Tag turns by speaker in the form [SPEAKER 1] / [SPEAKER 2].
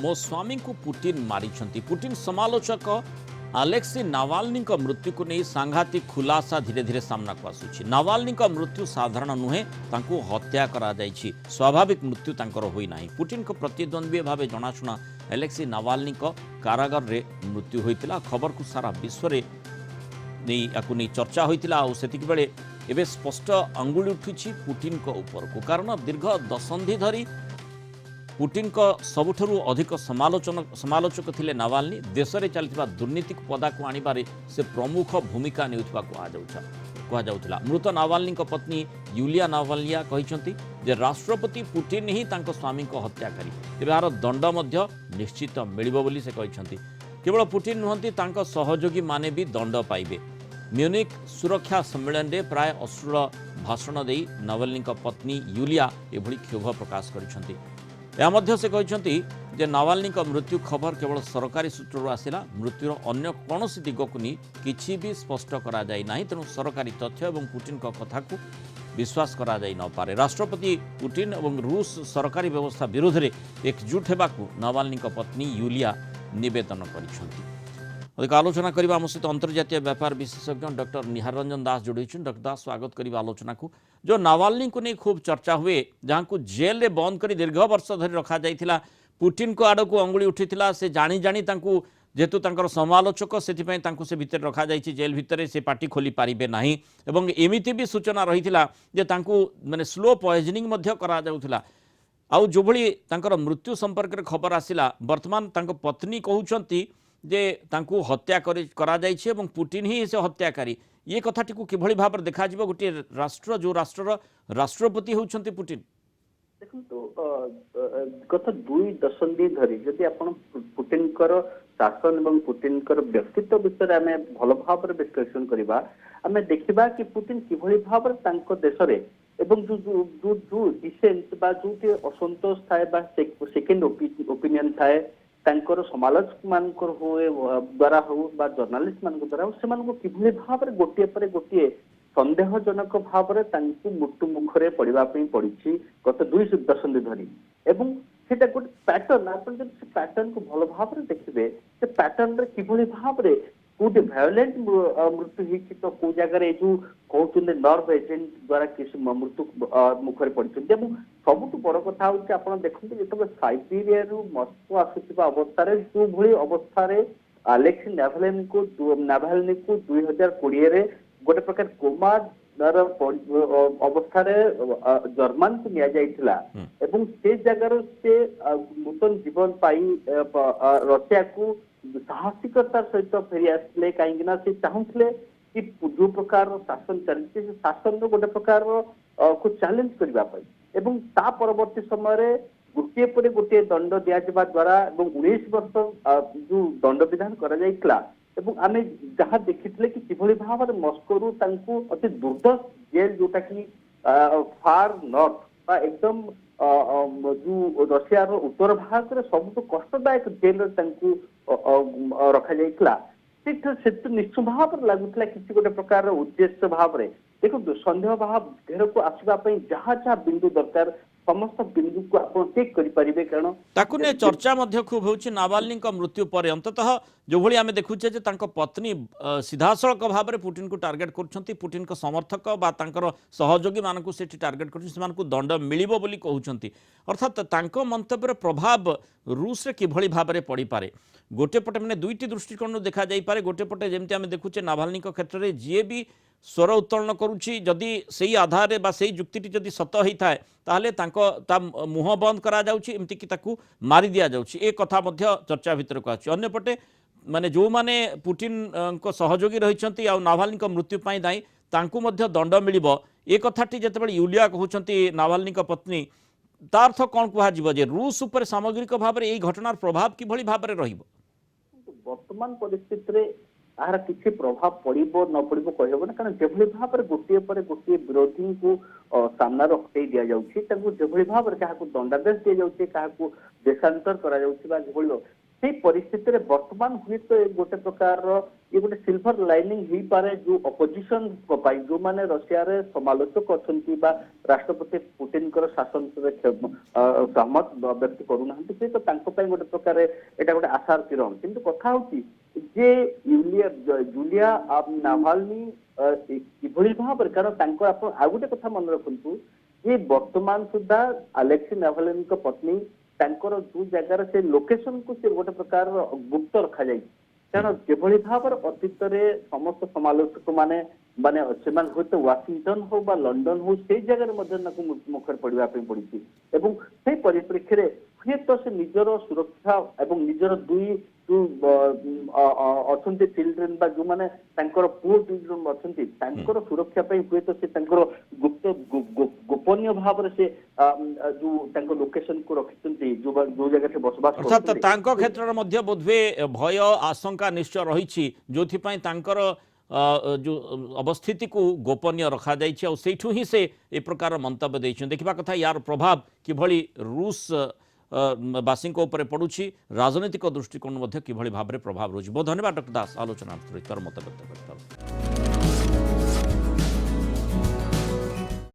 [SPEAKER 1] मो स्वामी को Putin मारिछंती। Putin समालोचक अलेक्सी नावाल्नी मृत्यु को नहीं सांघातिक खुलासा धीरे धीरे सामना को आसुछि। नावाल्नी मृत्यु साधारण नुहे, तांको हत्या करा जायछि, स्वाभाविक मृत्यु तांकर होई नाही। पुटिन को प्रतिद्वंद्वी भावे जनाशुना अलेक्सी नावाल्नी कारागार रे मृत्यु होइतिला। खबर को सारा विश्व रे नहीं चर्चा होइतिला। आ सेतिक बेले एबे स्पष्ट अंगुली उठुछि पुटिन को ऊपर को, कारण दीर्घ दशंधि धरी पुटिन को सबुठरू अधिक समालोचक थिले नावाल्नी। देश में चलता दुर्नीति पदा को आनिबारे से प्रमुख भूमिका नेउथबा कहुला। मृत नावाल्नी पत्नी यूलिया नावाल्निया कहिसंती जे राष्ट्रपति पुटिन ही तांको स्वामी को हत्याकारी, तेबे यार दंड मध्य निश्चित मिलिबो बोली से कहिसंती। केवल पुटिन नुहंती, तांको सहयोगी माने भी दंड पाइबे। म्यूनिक सुरक्षा सम्मेलन में प्राय अश्लील भाषण दे नावाल्नी पत्नी यूलिया एभली क्षोभ प्रकाश करिसंती। या मध्य से कहते जे नावाल्नी मृत्यु खबर केवल सरकारी सूत्रु आसिला। मृत्युर अन्य कौन दिग को नहीं किसी भी स्पष्ट करा जाय नाही, तेणु सरकारी तथ्य और पुटिन कथा को विश्वास करा जाय न पारे। राष्ट्रपति पुटिन और रूस सरकारी व्यवस्था विरोध में एकजुट होगाकू नावाल्नी पत्नी यूलिया निवेदन करिसेंती। अधिक आलोचना करबा आम सहित अंतर्जातीय व्यापार विशेषज्ञ डॉक्टर निहार रंजन दास जोड़ी। डॉक्टर दास स्वागत करबा आलोचना को। जो नावाल्नी को नहीं खूब चर्चा हुए, जहाँ को जेल रे बंद कर दीर्घ वर्ष धरी रखा जाइथिला, पुटिन को आड़ को अंगुली उठिथिला। से जानी जानी तांकू जेतु तांकर समालोचक सेथिपई तांकू से भितर रखा जाइछि, जेल भितर से पार्टी खोली पारिबे नाही। एवं एमिति भी सूचना रहिथिला जे तांकू माने स्लो पॉइजनिंग मध्य करा जाउथिला। आउ जो भली तांकर मृत्यु संपर्क रे खबर आसिला, वर्तमान तांको पत्नी कहउछंती जे तांकू हत्या करा जाइछि एवं पुटिन ही से हत्याकारी। ये कथाटी को किभली भाव देखा जिवो? गोटे राष्ट्र जो राष्ट्रर राष्ट्रपति होउछंती पुटिन।
[SPEAKER 2] देखो गत 2 दशंधि धरी जदि आपण पुटिन शासन एवं पुटिन व्यक्तित्व विषय आम भल भाव विश्लेषण करबा, आम देखा कि पुटिन किभली भाव देश में एवं जो डिसेंट बा जो असंतोष थाए बा सेकेंड ओपिनियन थाए तांकर समालोचक मान द्वारा हो बा जर्नालीस्ट मान द्वारा से किभली भाव गोटे पर गोटे संदेहजनक भाव मृत्यु मुखरे पड़ा पड़ी गत 2 दशंधि धरी। एवं सेटा गोटे पैटर्न, आप पैटर्न को भल भाव देखिए से पैटर्न रे किभली भाव कोटे भायोलेंट मृत्यु होती, तो कौ जगह जो कहते नर्व एजेंट द्वारा किसी मृत्यु मुखर पड़ते। सबुठ बड़ कथा हूँ देखते जो साइबेरिया मस्को आसुवा अवस्था जो भली अवस्था अलेक्सी नावाल्नी को 2020 गोटे प्रकार कोमा अवस्था जर्मन को निया जाइथिला एवं से जगार से नूतन जीवन पाई रशिया को साहसिकतार सहित फेरी आसले, कहीं से चाहूले कि जो प्रकार शासन चलती से शासन गोटे प्रकार को चैलेंज करने एवं ता परवर्ती समय गोटे पर गोटे दंड दिया द्वारा 19 वर्ष जो दंड विधान करा जाइथिला। एवं आम जहाँ देखी कि किभली भाव मस्को अति दुर्दश जेल जोटा कि फार नॉर्थ एकदम जो रशिया उत्तर भाग में सब कष्टदायक जेल रखा जाइथिला। निश्चित भाव लगुला किसी गोटे प्रकार उद्देश्य भाव में देखो सन्देह भाव घेर को आसवाई जहाँ जहाँ बिंदु दरकार समस्त बिंदु को आप टेक करें, कारण
[SPEAKER 1] ताकू ने चर्चा मध्य खूब होची नावाल्नी मृत्यु पर अंततः जो भली आमे देखुचे जे तांको पत्नी सीधासळक भाव में पुटिन को टार्गेट करछंती। पुटिन को समर्थक बा तांकर सहयोगी मानकु सेठी टार्गेट करछंती, सेमानकु दंड मिलिबो बोली कहउछंती। अर्थात तांको मंतव्यर प्रभाव रूस रे किभली भाव में पड़ी पारे। गोटे पटे माने दुईटी दृष्टिकोण देखा जाई पारे। गोटे पटे जेमती आमे देखुचे नावाल्नी क्षेत्र में जी भी स्वर उत्तोलन करुच्ची, जदि से आधार बा से जुक्ति जदि सत होता है ताहले ता मुह बंद करा जाउची, एमती कि ताकू मारी दिया जाउची। ए कथा मध्य चर्चा भितर को आछि। अन्य पटे माने जो माने पुटिन को सहयोगी रहिछंती आ नावाल्नी मृत्यु पाई दाई तांकू मध्य दंड मिलिबो। ए कथाटी जेतेबेले यूलिया कहउछंती नावाल्नी पत्नी, तार अर्थ कौन कह जे रूस उपर सामग्रिक भाव में यही घटनार प्रभाव किभली भाव में रहिबो?
[SPEAKER 2] वर्तमान परिस्थिति यार किसी प्रभाव पड़ो न पड़ो कहब ना, कारण जो भाव में गोटे पर गोटे विरोधी को सामना हटई दि जाऊँगी, जो भाव में क्या दंडादेश दि जाऊँगी, क्या देशांतर कर সেই ପରିସ୍ଥିତିରେ ବର୍ତ୍ତମାନ ହୁଏତ ଗୋଟେ ପ୍ରକାରର ଇଏ ଗୋଟେ ସିଲଭର ଲାଇନିଂ ହେଇପାରେ ଯୋଉ ଅପୋଜିସନ ପାଇଁ ଯୋଉମାନେ ରଷିଆରେ ସମାଲୋଚକ ଅଛନ୍ତି ବା ରାଷ୍ଟ୍ରପତି ପୁଟିନଙ୍କର ଶାସନରେ ସହମତ ବ୍ୟକ୍ତ କରୁନାହାନ୍ତି ସେ ତ ତାଙ୍କ ପାଇଁ ଗୋଟେ ପ୍ରକାରେ ଏଇଟା ଗୋଟେ ଆଶାର କିରଣ କିନ୍ତୁ କଥା ହଉଛି ଯେ ଜୁଲିଆ ନାଭାଲନୀ କିଭଳି ଭାବରେ କାରଣ ତାଙ୍କ ଆପଣ ଆଉ ଗୋଟେ କଥା ମନେ ରଖନ୍ତୁ ଯେ ବର୍ତ୍ତମାନ ସୁଦ୍ଧା ଆଲେକ୍ସି ନାଭାଲନୀଙ୍କ ପତ୍ନୀ ତାଙ୍କର ଯୋଉ ଜାଗାରେ ସେ ଲୋକେସନକୁ ସେ ଗୋଟେ ପ୍ରକାର ଗୁପ୍ତ ରଖାଯାଇଛି କାରଣ ଯେଭଳି ଭାବରେ ଅତୀତରେ ସମସ୍ତ ସମାଲୋଚକ ମାନେ ସେମାନେ ହୁଏତ ୱାଶିଂଟନ ହଉ ବା ଲଣ୍ଡନ ହଉ ସେଇ ଜାଗାରେ ମଧ୍ୟ ତାଙ୍କୁ ମୁଖରେ ପଡିବା ପାଇଁ ପଡିଛି ଏବଂ ସେଇ ପରିପ୍ରେକ୍ଷୀରେ ହୁଏତ ସେ ନିଜର ସୁରକ୍ଷା ଏବଂ ନିଜର ଦୁଇ ଅଛନ୍ତି ଚିଲଡ୍ରେନ୍ ବା ଯୋଉମାନେ ତାଙ୍କର ପୁଅ ଦୁଇ ଜଣ ଅଛନ୍ତି ତାଙ୍କର ସୁରକ୍ଷା ପାଇଁ ହୁଏତ ସେ ତାଙ୍କର ଗୋପନୀୟ ଭାବରେ ସେ ଯୋଉ ତାଙ୍କ ଲୋକେସନକୁ ରଖିଛନ୍ତି ଯୋଉ ଜାଗାରେ ସେ ବସବାସ
[SPEAKER 1] अर्थात
[SPEAKER 2] କରୁଛନ୍ତି
[SPEAKER 1] तांको क्षेत्र मध्य बोधवे भय आशंका निश्चय रही जो तांकर जो अवस्थिति को गोपनीय रखा जाइठू ही से ए प्रकार मंतव्य देछन देखिबा कथा यार प्रभाव किभली रूस बासी पड़ुछि राजनीतिक दृष्टिकोण मध्य किभली भाव प्रभाव रोज बहुत धन्यवाद डॉक्टर दास आलोचना मत व्यक्त करता।